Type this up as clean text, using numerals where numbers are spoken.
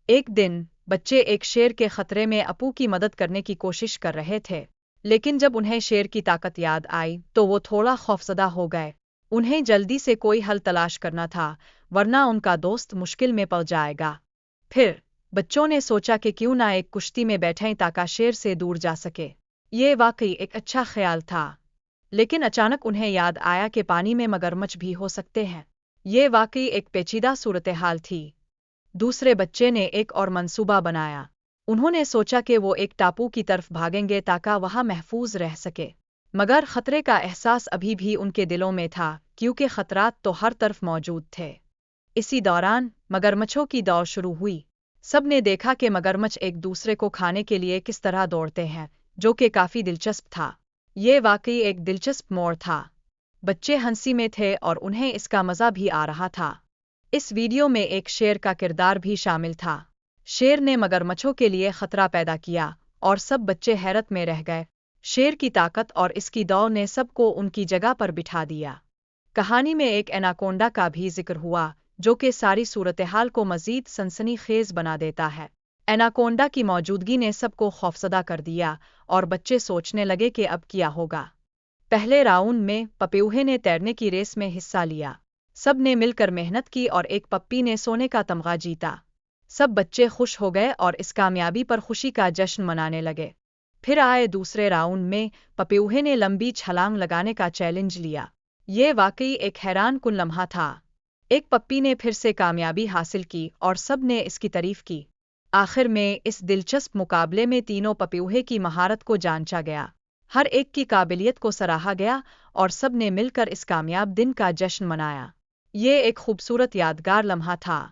ایک دن بچے ایک شیر کے خطرے میں اپو کی مدد کرنے کی کوشش کر رہے تھے، لیکن جب انہیں شیر کی طاقت یاد آئی تو وہ تھوڑا خوفزدہ ہو گئے۔ انہیں جلدی سے کوئی حل تلاش کرنا تھا، ورنہ ان کا دوست مشکل میں پڑ جائے گا۔ پھر بچوں نے سوچا کہ کیوں نہ ایک کشتی میں بیٹھیں تاکہ شیر سے دور جا سکے۔ یہ واقعی ایک اچھا خیال تھا، لیکن اچانک انہیں یاد آیا کہ پانی میں مگرمچھ بھی ہو سکتے ہیں۔ یہ واقعی ایک پیچیدہ صورتحال تھی۔ دوسرے بچے نے ایک اور منصوبہ بنایا۔ انہوں نے سوچا کہ وہ ایک ٹاپو کی طرف بھاگیں گے تاکہ وہاں محفوظ رہ سکے، مگر خطرے کا احساس ابھی بھی ان کے دلوں میں تھا کیونکہ خطرات تو ہر طرف موجود تھے۔ اسی دوران مگرمچھوں کی دوڑ شروع ہوئی۔ سب نے دیکھا کہ مگرمچھ ایک دوسرے کو کھانے کے لیے کس طرح دوڑتے ہیں، جو کہ کافی دلچسپ تھا۔ یہ واقعی ایک دلچسپ موڑ تھا۔ بچے ہنسی میں تھے اور انہیں اس کا مزہ بھی آ رہا تھا۔ اس ویڈیو میں ایک شیر کا کردار بھی شامل تھا۔ شیر نے مگرمچھوں کے لیے خطرہ پیدا کیا اور سب بچے حیرت میں رہ گئے۔ شیر کی طاقت اور اس کی دوڑ نے سب کو ان کی جگہ پر بٹھا دیا۔ کہانی میں ایک ایناکونڈا کا بھی ذکر ہوا، جو کہ ساری صورتحال کو مزید سنسنی خیز بنا دیتا ہے۔ ایناکونڈا کی موجودگی نے سب کو خوفزدہ کر دیا اور بچے سوچنے لگے کہ اب کیا ہوگا۔ پہلے راؤنڈ میں پپیوہے نے تیرنے کی ریس میں حصہ لیا۔ سب نے مل کر محنت کی اور ایک پپی نے سونے کا تمغہ جیتا۔ سب بچے خوش ہو گئے اور اس کامیابی پر خوشی کا جشن منانے لگے۔ پھر آئے دوسرے راؤنڈ میں پپیوہے نے لمبی چھلانگ لگانے کا چیلنج لیا۔ یہ واقعی ایک حیران کن لمحہ تھا۔ ایک پپی نے پھر سے کامیابی حاصل کی اور سب نے اس کی تعریف کی۔ آخر میں اس دلچسپ مقابلے میں تینوں پپیوہے کی مہارت کو جانچا گیا۔ ہر ایک کی قابلیت کو سراہا گیا اور سب نے مل کر اس کامیاب دن کا جشن منایا۔ یہ ایک خوبصورت یادگار لمحہ تھا۔